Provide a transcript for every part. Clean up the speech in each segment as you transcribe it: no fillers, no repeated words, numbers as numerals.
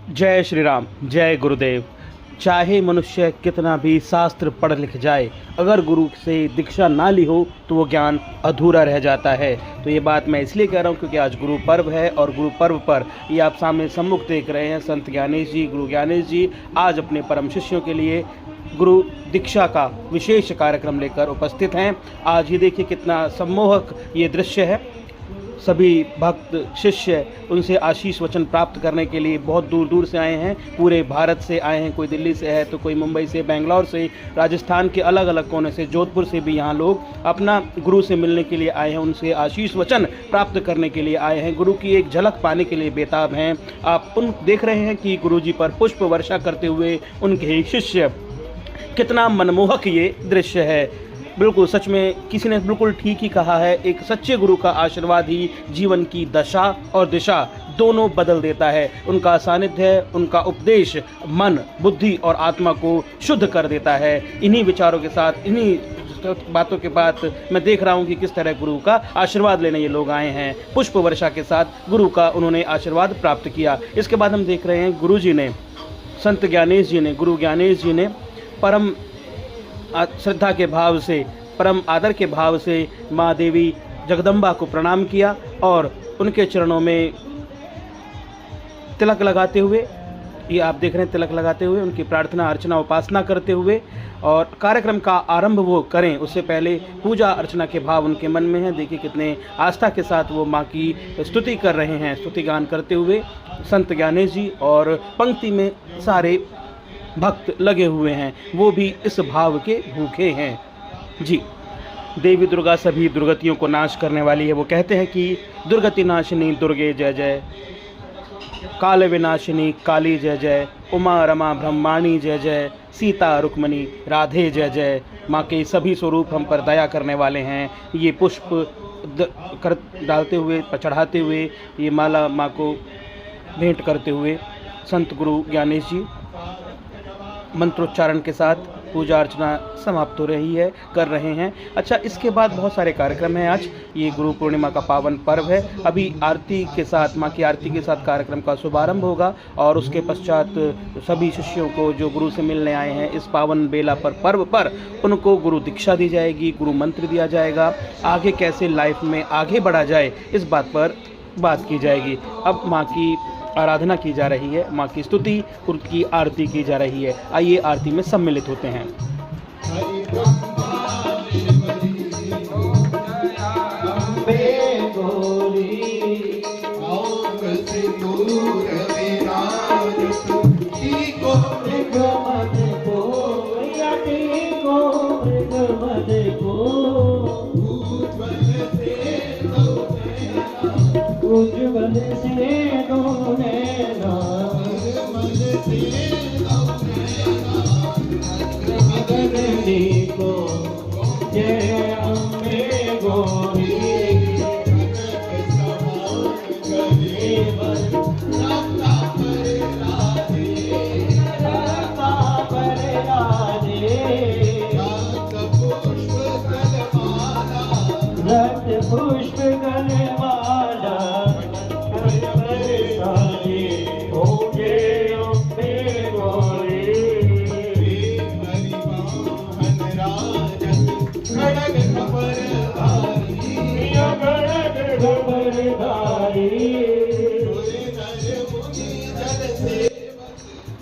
जय श्री राम, जय गुरुदेव। चाहे मनुष्य कितना भी शास्त्र पढ़ लिख जाए, अगर गुरु से दीक्षा ना ली हो तो वो ज्ञान अधूरा रह जाता है। तो ये बात मैं इसलिए कह रहा हूँ क्योंकि आज गुरु पर्व है और गुरु पर्व पर ये आप सामने सम्मुख देख रहे हैं संत ज्ञानेश जी, गुरु ज्ञानेश जी आज अपने परम शिष्यों के लिए गुरु दीक्षा का विशेष कार्यक्रम लेकर उपस्थित हैं। आज ये देखिए कितना सम्मोहक ये दृश्य है। सभी भक्त शिष्य उनसे आशीष वचन प्राप्त करने के लिए बहुत दूर दूर से आए हैं, पूरे भारत से आए हैं। कोई दिल्ली से है तो कोई मुंबई से, बेंगलोर से, राजस्थान के अलग अलग कोने से, जोधपुर से भी यहाँ लोग अपना गुरु से मिलने के लिए आए हैं, उनसे आशीष वचन प्राप्त करने के लिए आए हैं, गुरु की एक झलक पाने के लिए बेताब हैं। आप उन देख रहे हैं कि गुरु जी पर पुष्प वर्षा करते हुए उनके शिष्य, कितना मनमोहक ये दृश्य है। बिल्कुल सच में किसी ने बिल्कुल ठीक ही कहा है, एक सच्चे गुरु का आशीर्वाद ही जीवन की दशा और दिशा दोनों बदल देता है। उनका सानिध्य, उनका उपदेश मन, बुद्धि और आत्मा को शुद्ध कर देता है। इन्हीं विचारों के साथ, इन्हीं बातों के बाद मैं देख रहा हूँ कि किस तरह गुरु का आशीर्वाद लेने ये लोग आए हैं। पुष्प वर्षा के साथ गुरु का उन्होंने आशीर्वाद प्राप्त किया। इसके बाद हम देख रहे हैं गुरु जी ने, संत ज्ञानेश जी ने, गुरु ज्ञानेश जी ने परम श्रद्धा के भाव से, परम आदर के भाव से माँ देवी जगदम्बा को प्रणाम किया और उनके चरणों में तिलक लगाते हुए, ये आप देख रहे हैं, तिलक लगाते हुए उनकी प्रार्थना अर्चना उपासना करते हुए और कार्यक्रम का आरंभ वो करें उससे पहले पूजा अर्चना के भाव उनके मन में हैं। देखिए कितने आस्था के साथ वो माँ की स्तुति कर रहे हैं। स्तुति गान करते हुए संत ज्ञानेश जी और पंक्ति में सारे भक्त लगे हुए हैं, वो भी इस भाव के भूखे हैं जी। देवी दुर्गा सभी दुर्गतियों को नाश करने वाली है। वो कहते हैं कि दुर्गति नाशिनी दुर्गे जय जय, काल विनाशिनी काली जय जय, उमा रमा ब्रह्माणी जय जय, सीता रुक्मणी राधे जय जय। माँ के सभी स्वरूप हम पर दया करने वाले हैं। ये पुष्प कर डालते हुए, चढ़ाते हुए, ये माला माँ को भेंट करते हुए संत गुरु ज्ञानेश जी मंत्रोच्चारण के साथ पूजा अर्चना समाप्त हो रही है, कर रहे हैं। अच्छा, इसके बाद बहुत सारे कार्यक्रम हैं। आज ये गुरु पूर्णिमा का पावन पर्व है। अभी आरती के साथ, माँ की आरती के साथ कार्यक्रम का शुभारंभ होगा और उसके पश्चात सभी शिष्यों को जो गुरु से मिलने आए हैं इस पावन बेला पर, पर्व पर, उनको गुरु दीक्षा दी जाएगी, गुरु मंत्र दिया जाएगा। आगे कैसे लाइफ में आगे बढ़ा जाए इस बात पर बात की जाएगी। अब माँ की आराधना की जा रही है, माँ की स्तुति, उनकी आरती की जा रही है। आइए आरती में सम्मिलित होते हैं। उज्ज्वल से दो नैना, को जय अम्बे गौरी, पुष्प गलमाला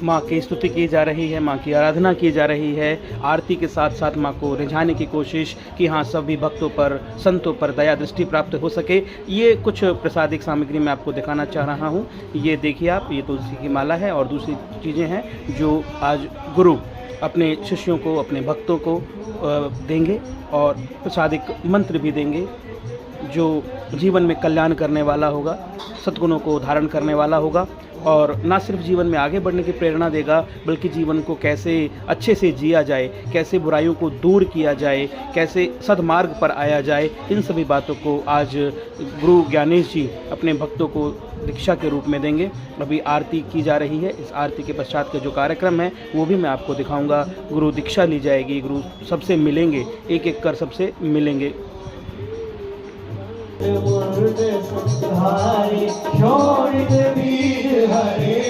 माँ की स्तुति की जा रही है, माँ की आराधना की जा रही है। आरती के साथ साथ माँ को रिझाने की कोशिश कि हाँ सभी भक्तों पर, संतों पर दया दृष्टि प्राप्त हो सके। ये कुछ प्रसादिक सामग्री मैं आपको दिखाना चाह रहा हूँ। ये देखिए आप, ये तुलसी की माला है और दूसरी चीज़ें हैं जो आज गुरु अपने शिष्यों को, अपने भक्तों को देंगे और प्रसादिक मंत्र भी देंगे जो जीवन में कल्याण करने वाला होगा, सद्गुणों को धारण करने वाला होगा और ना सिर्फ जीवन में आगे बढ़ने की प्रेरणा देगा बल्कि जीवन को कैसे अच्छे से जिया जाए, कैसे बुराइयों को दूर किया जाए, कैसे सद्मार्ग पर आया जाए, इन सभी बातों को आज गुरु ज्ञानेश जी अपने भक्तों को दीक्षा के रूप में देंगे। अभी आरती की जा रही है। इस आरती के पश्चात के जो कार्यक्रम है वो भी मैं आपको दिखाऊंगा। गुरु दीक्षा ली जाएगी, गुरु सबसे मिलेंगे, एक एक कर सबसे मिलेंगे। मुर्द संहारे छोड़ वीर हरे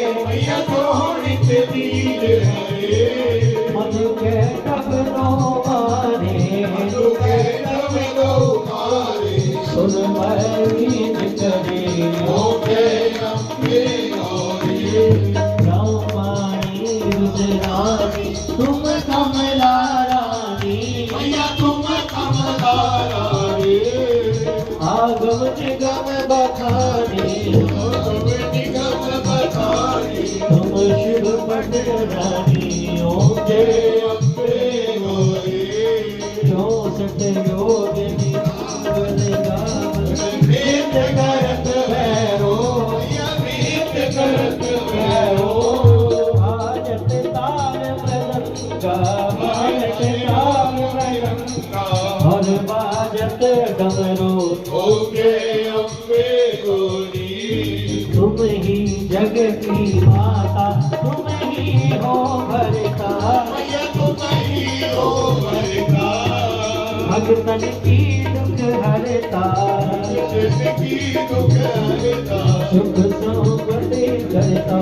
बदरानियों के अम्बे गौरी 64 योगिनी नृत्य करत भैरो नृत्य करत भैरो बाजत ताल मृदंगा बाजत ताल मृदंगा और बाजत डमरू ओके अम्बे गौरी तुम ही जग की माता तुम ही हो भरता तुम ही हो भरता भगतन की दुख हरता सुख संपत्ति करता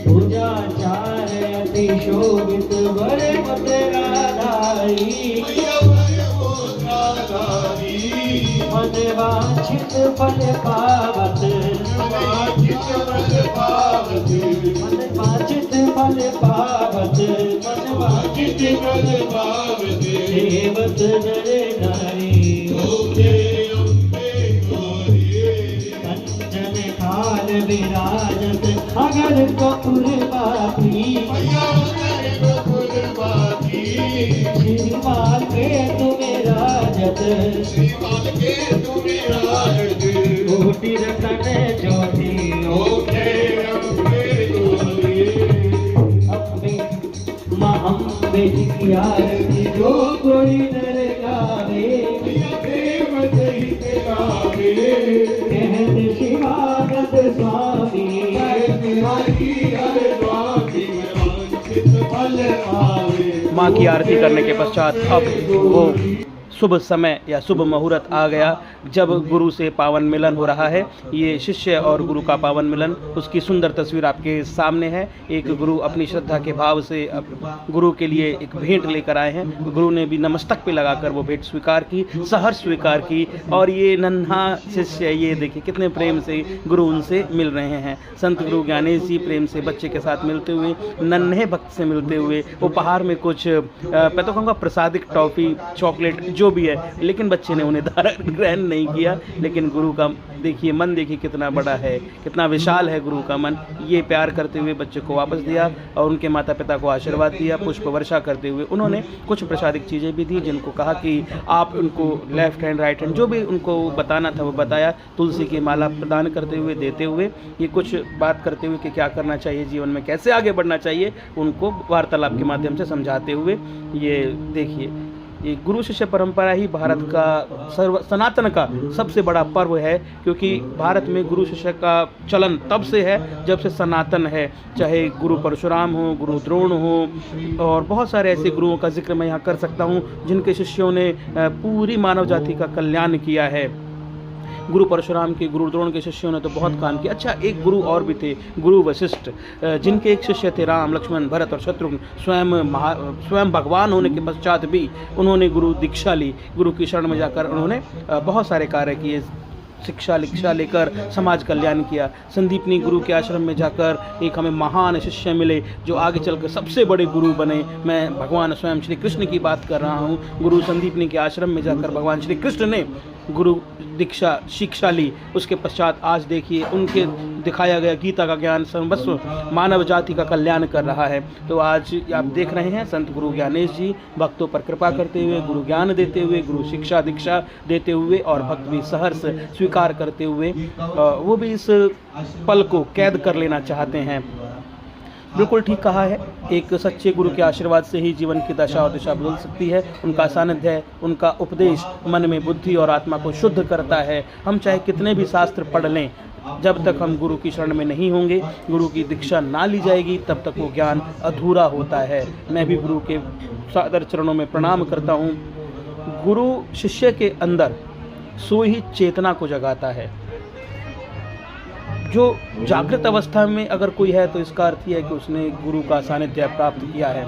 पूजा चार अति शोभित वर तेरा दाई मन वांछित फल पावत मन वांछित फल पावत मन वांछित फल पावत सेवत नर नारी कंचन थाल विराजत अगर कपूर बाती श्रीमाल के तुम्हें राजत कोटि रतन ज्योति अम्बे माँ अम्बे की आरती जो कोई नर गावे कहत शिवानंद स्वामी माँ की आरती करने के पश्चात अब वो शुभ समय या शुभ मुहूर्त आ गया जब गुरु से पावन मिलन हो रहा है। ये शिष्य और गुरु का पावन मिलन, उसकी सुंदर तस्वीर आपके सामने है। एक गुरु अपनी श्रद्धा के भाव से गुरु के लिए एक भेंट लेकर आए हैं। गुरु ने भी नमस्तक पे लगाकर वो भेंट स्वीकार की, सहर्ष स्वीकार की। और ये नन्हा शिष्य, ये देखिए कितने प्रेम से गुरु उनसे मिल रहे हैं। संत गुरु ज्ञानेश जी प्रेम से बच्चे के साथ मिलते हुए, नन्हे भक्त से मिलते हुए, उपहार में कुछ मैं तो कहूँगा प्रसादिक टॉफ़ी चॉकलेट जो भी है, लेकिन बच्चे ने उन्हें धारण ग्रहण नहीं किया। लेकिन गुरु का देखिए मन, देखिए कितना बड़ा है, कितना विशाल है गुरु का मन। ये प्यार करते हुए बच्चे को वापस दिया और उनके माता पिता को आशीर्वाद दिया। पुष्प वर्षा करते हुए उन्होंने कुछ प्रसादिक चीज़ें भी दी, जिनको कहा कि आप उनको लेफ्ट हैंड राइट हैंड जो भी उनको बताना था वो बताया। तुलसी की माला प्रदान करते हुए, देते हुए, ये कुछ बात करते हुए कि क्या करना चाहिए जीवन में, कैसे आगे बढ़ना चाहिए, उनको वार्तालाप के माध्यम से समझाते हुए। ये देखिए, ये गुरु शिष्य परंपरा ही भारत का सनातन का सबसे बड़ा पर्व है, क्योंकि भारत में गुरु शिष्य का चलन तब से है जब से सनातन है। चाहे गुरु परशुराम हो, गुरु द्रोण हो, और बहुत सारे ऐसे गुरुओं का जिक्र मैं यहाँ कर सकता हूँ जिनके शिष्यों ने पूरी मानव जाति का कल्याण किया है। गुरु परशुराम के, गुरु द्रोण के शिष्यों ने तो बहुत काम किया। अच्छा, एक गुरु और भी थे, गुरु वशिष्ठ, जिनके एक शिष्य थे राम, लक्ष्मण, भरत और शत्रुघ्न। स्वयं भगवान होने के पश्चात भी उन्होंने गुरु दीक्षा ली। गुरु की शरण में जाकर उन्होंने बहुत सारे कार्य किए, शिक्षा दीक्षा लेकर समाज कल्याण किया। संदीपनी गुरु के आश्रम में जाकर एक हमें महान शिष्य मिले जो आगे चलकर सबसे बड़े गुरु बने। मैं भगवान स्वयं श्री कृष्ण की बात कर रहा हूँ। गुरु संदीपनी के आश्रम में जाकर भगवान श्री कृष्ण ने गुरु दीक्षा शिक्षा ली। उसके पश्चात आज देखिए उनके दिखाया गया गीता का ज्ञान सर्वस्व मानव जाति का कल्याण कर रहा है। तो आज आप देख रहे हैं संत गुरु ज्ञानेश जी भक्तों पर कृपा करते हुए, गुरु ज्ञान देते हुए, गुरु शिक्षा दीक्षा देते हुए और भक्त भी सहर्ष स्वीकार करते हुए वो भी इस पल को कैद कर लेना चाहते हैं। बिल्कुल ठीक कहा है। एक सच्चे गुरु के आशीर्वाद से ही जीवन की दशा और दिशा बदल सकती है। उनका सानिध्य, उनका उपदेश मन में बुद्धि और आत्मा को शुद्ध करता है। हम चाहे कितने भी शास्त्र पढ़ लें, जब तक हम गुरु की शरण में नहीं होंगे, गुरु की दीक्षा ना ली जाएगी, तब तक वो ज्ञान अधूरा होता है। मैं भी गुरु के सादर चरणों में प्रणाम करता हूँ। गुरु शिष्य के अंदर सोई ही चेतना को जगाता है। जो जागृत अवस्था में अगर कोई है तो इसका अर्थ यह है कि उसने गुरु का सानिध्य प्राप्त किया है।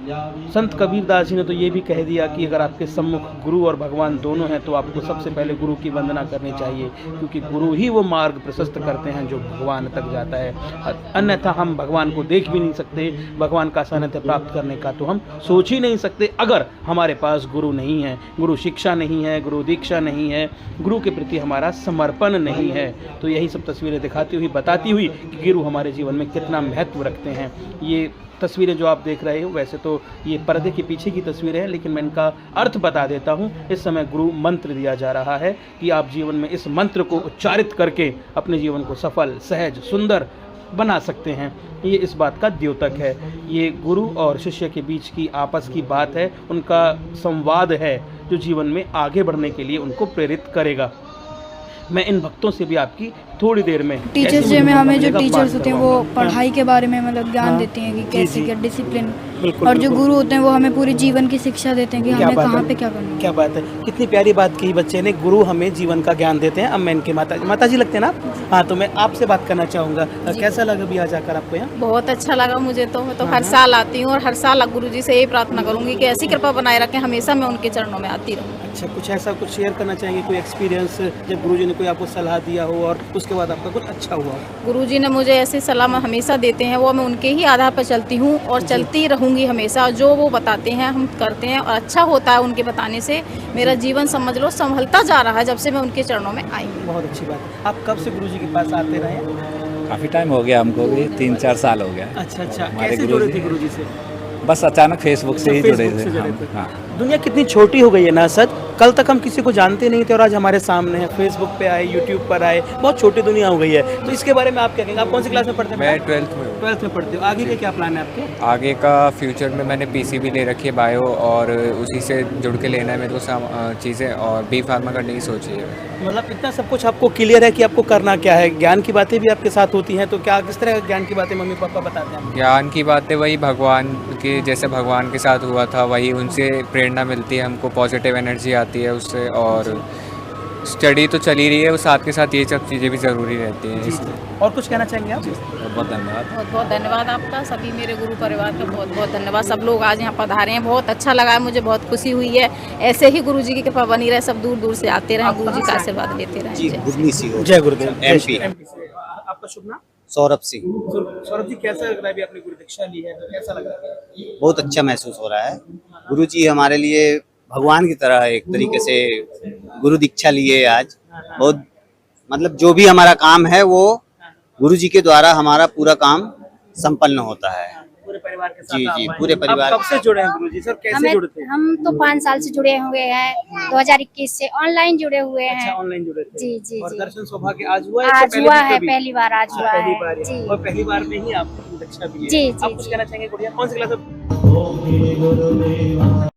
संत कबीरदास जी ने तो ये भी कह दिया कि अगर आपके सम्मुख गुरु और भगवान दोनों हैं तो आपको सबसे पहले गुरु की वंदना करनी चाहिए, क्योंकि गुरु ही वो मार्ग प्रशस्त करते हैं जो भगवान तक जाता है। अन्यथा हम भगवान को देख भी नहीं सकते, भगवान का सानिध्य प्राप्त करने का तो हम सोच ही नहीं सकते अगर हमारे पास गुरु नहीं है, गुरु शिक्षा नहीं है, गुरु दीक्षा नहीं है, गुरु के प्रति हमारा समर्पण नहीं है। तो यही सब तस्वीरें दिखाती हुई, बताती हुई कि गुरु हमारे जीवन में कितना महत्व रखते हैं। ये तस्वीरें जो आप देख रहे हो, वैसे तो ये पर्दे के पीछे की तस्वीरें हैं, लेकिन मैं इनका अर्थ बता देता हूँ। इस समय गुरु मंत्र दिया जा रहा है कि आप जीवन में इस मंत्र को उच्चारित करके अपने जीवन को सफल, सहज, सुंदर बना सकते हैं। ये इस बात का द्योतक है। ये गुरु और शिष्य के बीच की आपस की बात है, उनका संवाद है जो जीवन में आगे बढ़ने के लिए उनको प्रेरित करेगा। मैं इन भक्तों से भी आपकी थोड़ी देर में टीचर्स डे में हमें जो टीचर्स होते हैं वो पढ़ाई के बारे में मतलब ज्ञान देते हैं कि कैसे क्या डिसिप्लिन, और जो गुरु होते हैं वो हमें पूरी जीवन की शिक्षा देते हैं कि हमें कहाँ पे क्या करना है। क्या बात है, कितनी प्यारी बात कही बच्चे ने, गुरु हमें जीवन का ज्ञान देते हैं। अब मैं इनके माता जी लगते हैं ना आप? हाँ, तो मैं आपसे बात करना चाहूँगा, कैसा लगा भी आज आकर आपको यहाँ? बहुत अच्छा लगा मुझे तो। मैं तो हर साल आती हूँ और हर साल गुरु जी से यही प्रार्थना करूँगी कि ऐसी कृपा बनाए रखें, हमेशा मैं उनके चरणों में आती रहूँ। अच्छा, कुछ ऐसा कुछ शेयर करना चाहेंगे, कोई एक्सपीरियंस जब गुरुजी ने कोई आपको सलाह दिया हो और उसके बाद आपका कुछ अच्छा हुआ? गुरुजी ने मुझे ऐसी सलाह हमेशा देते हैं, वो मैं उनके ही आधार पर चलती हूँ और चलती रहूँगी हमेशा। जो वो बताते हैं हम करते हैं और अच्छा होता है उनके बताने से। मेरा जीवन समझ लो संभलता जा रहा है जब से मैं उनके चरणों में आई हूँ। बहुत अच्छी बात है। आप कब से गुरुजी के पास आते रहे? काफ़ी टाइम हो गया हमको भी, 3-4 साल हो गया। अच्छा, हमारे कैसे जुड़े थे गुरुजी से? बस अचानक फेसबुक से ही जुड़े थे जुड़े हम। थे। हाँ। दुनिया कितनी छोटी हो गई है ना सर। कल तक हम किसी को जानते नहीं थे और आज हमारे सामने है, फेसबुक पे आए, यूट्यूब पर आए, बहुत छोटी दुनिया हो गई है। तो इसके बारे में आप क्या कहेंगे? आप कौन सी क्लास में पढ़ते हैं? मैं 12th में हूँ। 12th में पढ़ते हो। आगे के क्या प्लान है आपके? आगे का फ्यूचर में मैंने पीसीबी ले रखी है बायो, और उसी से जुड़ के लेना है मेरे को चीज़ें, और बी फार्मा करने की सोची है। मतलब इतना सब कुछ आपको क्लियर है कि आपको करना क्या है। ज्ञान की बातें भी आपके साथ होती हैं, तो क्या किस तरह ज्ञान की बातें मम्मी पापा बताते हैं? ज्ञान की बातें वही भगवान की, जैसे भगवान के साथ हुआ था वही, उनसे प्रेरणा मिलती है हमको, पॉजिटिव एनर्जी आती है उससे। और स्टडी तो चली रही है, वो साथ के साथ ये सब चीज़ें भी ज़रूरी रहती हैं। और कुछ कहना चाहेंगे आप? बहुत बहुत धन्यवाद। बहुत बहुत धन्यवाद आपका, सभी मेरे गुरु परिवार का बहुत बहुत धन्यवाद। सब लोग आज यहाँ पधारे हैं, बहुत अच्छा लगा है, मुझे बहुत खुशी हुई है। ऐसे ही गुरु जी की कृपा बनी रहे, सब दूर दूर से आते रहे, गुरु जी का आशीर्वाद लेते रहे। जय गुरुदेव। MP। आपका शुभ नाम? सौरभ सिंह। सौरभ जी, कैसा लग रहा है? आपने गुरु दीक्षा ली है तो कैसा लग रहा है? बहुत अच्छा महसूस हो रहा है। गुरुजी हमारे लिए भगवान की तरह है, एक तरीके से गुरु दीक्षा लिए आज। बहुत मतलब जो भी हमारा काम है वो गुरुजी के द्वारा हमारा पूरा काम संपन्न होता है। पूरे परिवार के साथ? जी, आप हैं। पूरे परिवार आप कब से जुड़े हैं गुरुजी से और कैसे जुड़े थे? हम तो 5 साल से जुड़े हुए हैं, 2021 से ऑनलाइन जुड़े हुए हैं। अच्छा, ऑनलाइन जुड़े थे। जी जी और जी। दर्शन सौभाग्य आज हुआ है? आज इससे पहले हुआ भी है, कभी? पहली बार आज हुआ पहली है। बार जी। और पहली बार में ही आप दीक्षा भी है। जी, जी, आप कुछ जी। कहना चाहेंगे गुड़िया? कौन सी क्लास में? ओम श्री गुरुदेवा।